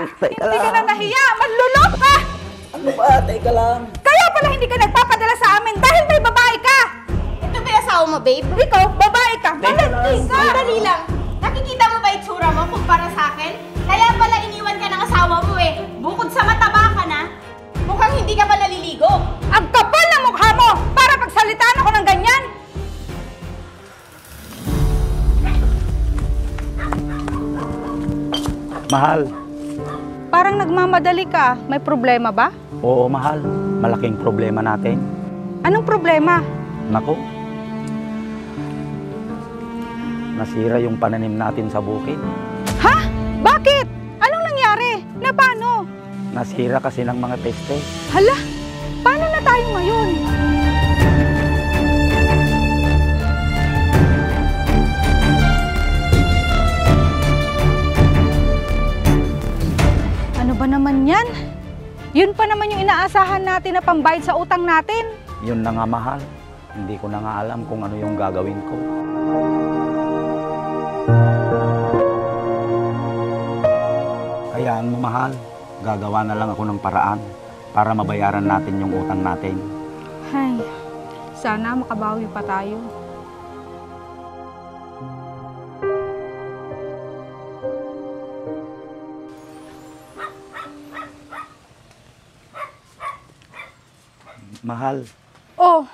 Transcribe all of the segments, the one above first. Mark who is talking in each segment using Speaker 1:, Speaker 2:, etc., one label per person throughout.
Speaker 1: Hindi ka na nahiya! Manlulok ka!
Speaker 2: Ano ba? Teka lang.
Speaker 1: Kaya pala hindi ka nagpapadala sa amin dahil may babae ka!
Speaker 3: Ito ba yung asawa mo, babe?
Speaker 1: Ikaw, babae ka! Malandi ka!
Speaker 3: Sandali lang. Nakikita mo ba itsura mo kumpara sa akin? Kaya pala iniwan ka ng asawa mo eh. Bukod sa mataba ka na, mukhang hindi ka pa naliligo.
Speaker 1: Ang kapal na mukha mo para pagsalitaan ako ng ganyan!
Speaker 2: Mahal.
Speaker 1: Parang nagmamadali ka. May problema ba?
Speaker 2: Oo, mahal. Malaking problema natin.
Speaker 1: Anong problema?
Speaker 2: Naku. Nasira yung pananim natin sa bukid.
Speaker 1: Ha? Bakit? Anong nangyari? Na paano?
Speaker 2: Nasira kasi ng mga peste.
Speaker 1: Hala? Paano na tayo ngayon? Ano ba naman yan? Yun pa naman yung inaasahan natin na pambayad sa utang natin.
Speaker 2: Yun na nga, mahal. Hindi ko na nga alam kung ano yung gagawin ko. Hayaan mo, mahal. Gagawa na lang ako ng paraan para mabayaran natin yung utang natin.
Speaker 1: Ay, sana makabawi pa tayo.
Speaker 2: Mahal,
Speaker 1: Oh,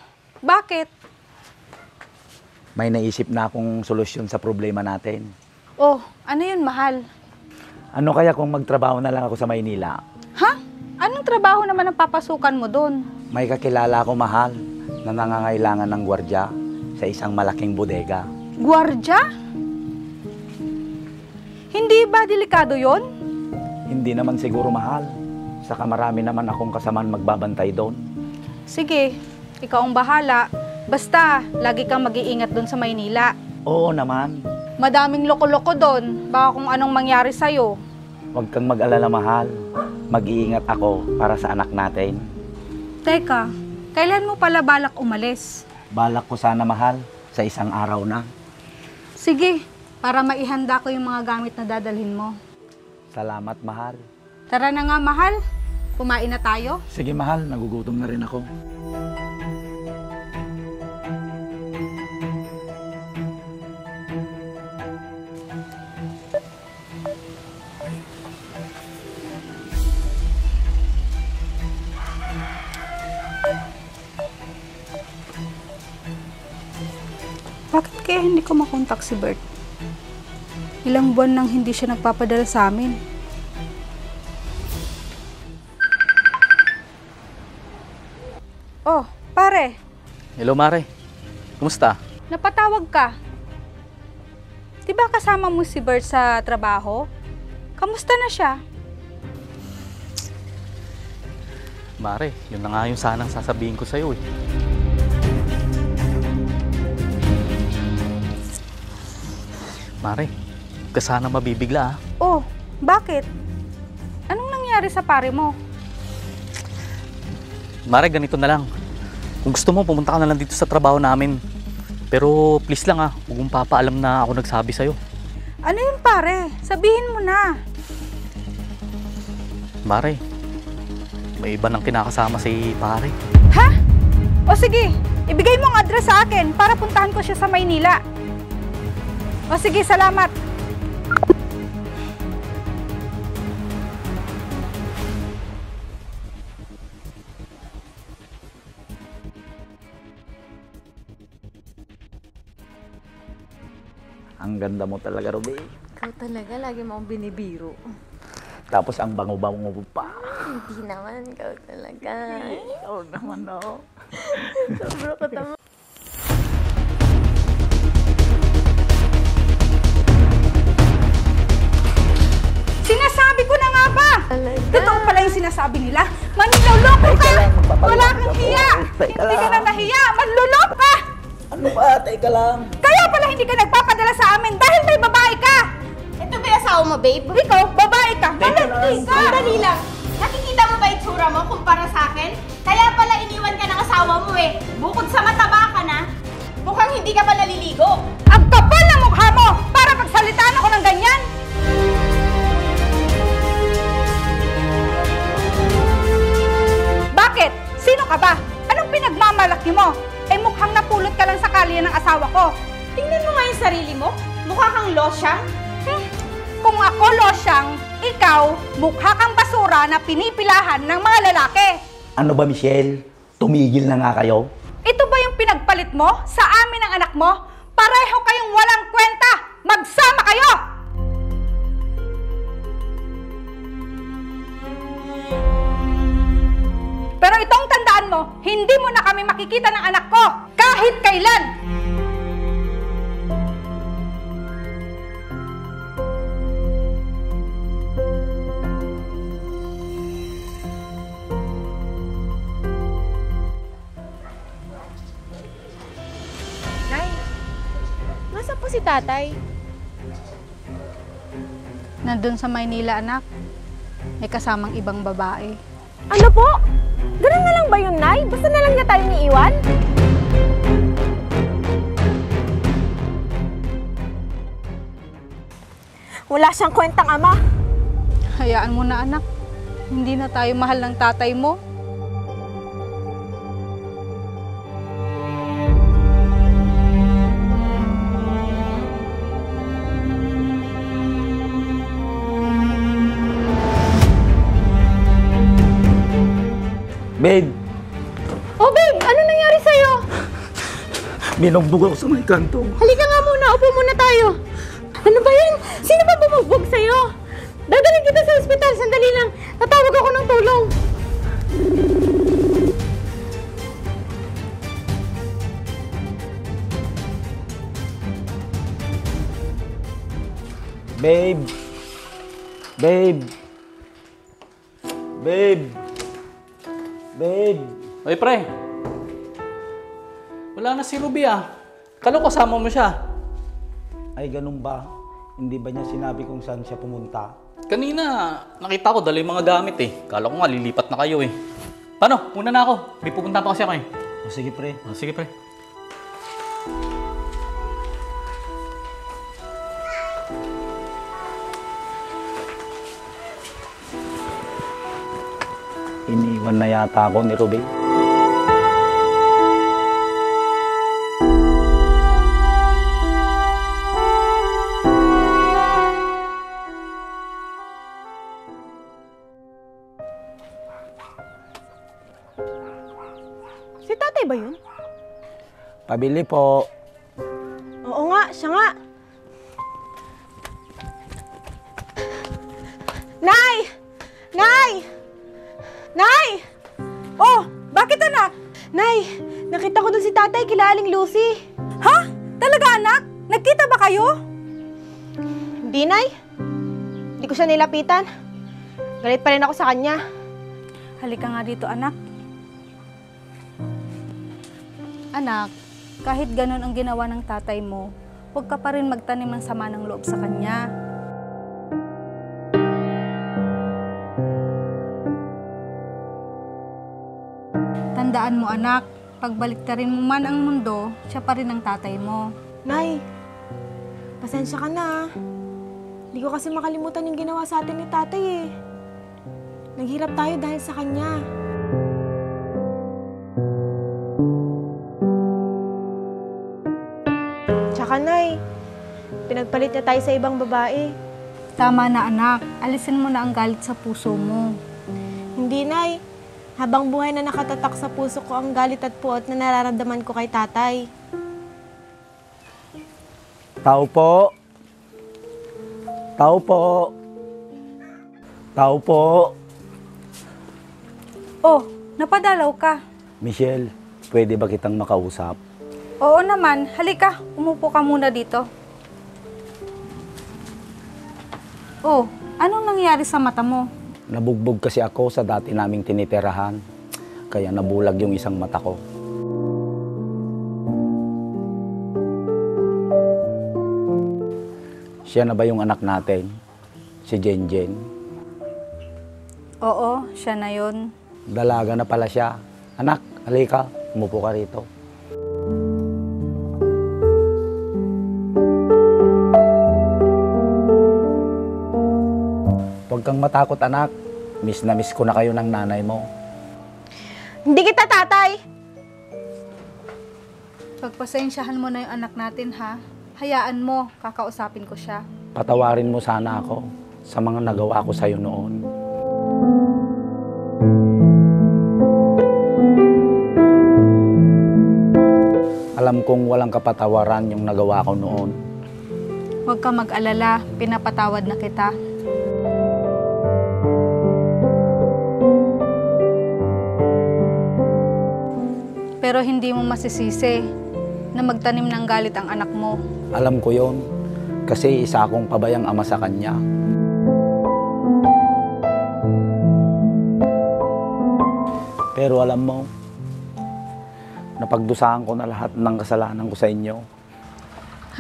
Speaker 1: bakit?
Speaker 2: may naisip na akong solusyon sa problema natin.
Speaker 1: Oh, ano yun, mahal?
Speaker 2: Ano kaya kung magtrabaho na lang ako sa Maynila?
Speaker 1: Ha? Anong trabaho naman ang papasukan mo doon?
Speaker 2: May kakilala ako, mahal, na nangangailangan ng gwardya sa isang malaking bodega.
Speaker 1: Gwardya? Hindi ba delikado yon?
Speaker 2: Hindi naman siguro, mahal. Saka marami naman akong kasamaan magbabantay doon.
Speaker 1: Sige, ikaw ang bahala. Basta, lagi kang mag-iingat doon sa Maynila.
Speaker 2: Oo naman.
Speaker 1: Madaming loko-loko doon. Baka kung anong mangyari sa'yo.
Speaker 2: Huwag kang mag-alala, mahal. Mag-iingat ako para sa anak natin.
Speaker 1: Teka, kailan mo pala balak umalis?
Speaker 2: Balak ko sana, mahal, sa isang araw na.
Speaker 1: Sige, para maihanda ko yung mga gamit na dadalhin mo.
Speaker 2: Salamat, mahal.
Speaker 1: Tara na nga, mahal. Kumain na tayo.
Speaker 2: Sige, mahal. Nagugutom na rin ako.
Speaker 1: Bakit kaya hindi ko makontak si Bert? Ilang buwan nang hindi siya nagpapadala sa amin. Oh, pare,
Speaker 4: Hello, Mare. Kumusta?
Speaker 1: napatawag ka. Di ba kasama mo si Bert sa trabaho? Kamusta na siya?
Speaker 4: Mare, yun na nga yung sanang sasabihin ko sa'yo eh. Mare, huwag ka sana mabibigla ah.
Speaker 1: Oh, bakit? Anong nangyari sa pare mo?
Speaker 4: Mare, ganito na lang. Kung gusto mo, pumunta ka na lang dito sa trabaho namin. Pero please lang ah, huwag mong papaalam na ako nagsabi sa'yo.
Speaker 1: Ano yun pare? Sabihin mo na.
Speaker 4: Mare, may iba nang kinakasama si pare.
Speaker 1: Ha? O sige, ibigay mo ang address sa akin para puntahan ko siya sa Maynila. O sige, salamat.
Speaker 2: Ang ganda mo talaga, Ruby.
Speaker 3: Ikaw talaga, lagi mo akong binibiro.
Speaker 2: Tapos ang bango-bango pa.
Speaker 3: Hindi naman, ikaw talaga.
Speaker 2: Ikaw naman, no?
Speaker 3: Sobra ka tama.
Speaker 1: Sinasabi ko na nga ba?
Speaker 3: Talaga?
Speaker 1: Totoo pala yung sinasabi nila. Manluloko ka! Wala kang hiya! Hindi ka na nahiya! Manluloko ka!
Speaker 2: Ano ba? Teka lang.
Speaker 1: Kaya pala hindi ka nagpapadala sa amin dahil may babae ka!
Speaker 3: Ito ba yung asawa mo, babe?
Speaker 1: Ikaw, babae ka! Malandi ka!
Speaker 3: Sandali lang. Nakikita mo ba itsura mo kumpara sa akin? Kaya pala iniwan ka ng asawa mo eh. Bukod sa mataba ka na, mukhang hindi ka pa naliligo.
Speaker 1: Ang kapal na mukha mo para pagsalitaan ako ng ganyan! ka ba? Anong pinagmamalaki mo? Eh mukhang napulot ka lang sa kalye ng asawa ko.
Speaker 3: Tingnan mo nga yung sarili mo. Mukha kang losyang.
Speaker 1: Kung ako losyang, ikaw mukha kang basura na pinipilahan ng mga lalaki.
Speaker 2: Ano ba, Michelle? Tumigil na nga kayo?
Speaker 1: Ito ba yung pinagpalit mo sa amin ng anak mo? Pareho kayong walang kwenta! Magsama kayo! Pero itong tandaan mo, hindi mo na kami makikita ng anak ko kahit kailan!
Speaker 3: Nay, nasaan po si tatay?
Speaker 1: Nandun sa Maynila, anak. May kasamang ibang babae.
Speaker 3: Ano po? Ganun na lang ba yun, Nay? Basta na lang niya tayo niiwan? Wala siyang kwentang ama.
Speaker 1: Hayaan mo na, anak. Hindi na tayo mahal ng tatay mo.
Speaker 2: Babe,
Speaker 3: Oh, babe! Ano nangyari sa'yo?
Speaker 2: binugbog ako sa may kanto.
Speaker 3: Halika nga muna. Upo muna tayo. Ano ba yan? Sino ba bumugbog sa'yo? Dadalhin kita sa ospital. Sandali lang. Tatawag ako ng tulong.
Speaker 2: Babe. Babe. Babe. Babe.
Speaker 4: Oy, pre. Wala na si Ruby ah. Kala ko kasama mo siya.
Speaker 2: Ay, ganun ba? Hindi ba niya sinabi kung saan siya pumunta?
Speaker 4: Kanina, nakita ko dala yung mga gamit eh. Kala ko nga, lilipat na kayo eh. Paano? Muna na ako. May pupunta pa kasi ako eh.
Speaker 2: O sige, pre.
Speaker 4: Sige, pre.
Speaker 2: Iniwan na yata ako ni Ruby.
Speaker 3: Si tatay ba yun?
Speaker 2: Pabili po.
Speaker 3: Oo nga, siya nga. Nay! Nay! Nay!
Speaker 1: Oh, bakit anak?
Speaker 3: Nay, nakita ko dun si tatay kila Aling Lucy.
Speaker 1: Ha? Talaga anak? Nagkita ba kayo?
Speaker 3: Hindi, Nay. Hindi ko siya nilapitan. Galit pa rin ako sa kanya.
Speaker 1: Halika nga dito, anak. Anak, kahit ganun ang ginawa ng tatay mo, huwag ka pa rin magtanim ng sama ng loob sa kanya. Tandaan mo, anak, pagbaliktarin mo man ang mundo, siya pa rin ang tatay mo.
Speaker 3: Nay, pasensya ka na. Hindi ko kasi makalimutan yung ginawa sa atin ni tatay eh. Naghirap tayo dahil sa kanya. Tsaka, Nay, pinagpalit niya tayo sa ibang babae.
Speaker 1: Tama na, anak. Alisin mo na ang galit sa puso mo.
Speaker 3: Hindi, Nay. Habang buhay na nakatatak sa puso ko ang galit at puot na nararamdaman ko kay tatay.
Speaker 2: Tao po. Tao po. Tao po.
Speaker 1: Oh, napadalaw ka.
Speaker 2: Michelle, pwede ba kitang makausap?
Speaker 1: Oo naman. Halika, umupo ka muna dito. Oh, anong nangyari sa mata mo?
Speaker 2: Nabugbog kasi ako sa dati naming tinitirahan. Kaya nabulag yung isang mata ko. Siya na ba yung anak natin? Si Jenjen?
Speaker 1: Oo, siya na yun.
Speaker 2: Dalaga na pala siya. Anak, halika. Umupo ka rito. Huwag kang matakot, anak. Miss na miss ko na kayo ng nanay mo.
Speaker 1: Hindi kita tatay! Pagpasensyahan mo na yung anak natin, ha? Hayaan mo, kakausapin ko siya.
Speaker 2: Patawarin mo sana ako sa mga nagawa ko sa'yo noon. Alam kong walang kapatawaran yung nagawa ko noon.
Speaker 1: Huwag ka mag-alala, pinapatawad na kita. Pero hindi mo masisisi na magtanim ng galit ang anak mo.
Speaker 2: Alam ko yon kasi isa akong pabayang ama sa kanya. Pero alam mo, napagdusahan ko na lahat ng kasalanan ko sa inyo.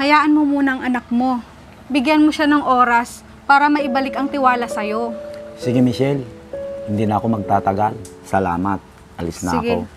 Speaker 1: Hayaan mo muna ang anak mo. Bigyan mo siya ng oras para maibalik ang tiwala sa'yo.
Speaker 2: Sige Michelle, hindi na ako magtatagal. Salamat. Alis na
Speaker 1: Sige.
Speaker 2: ako.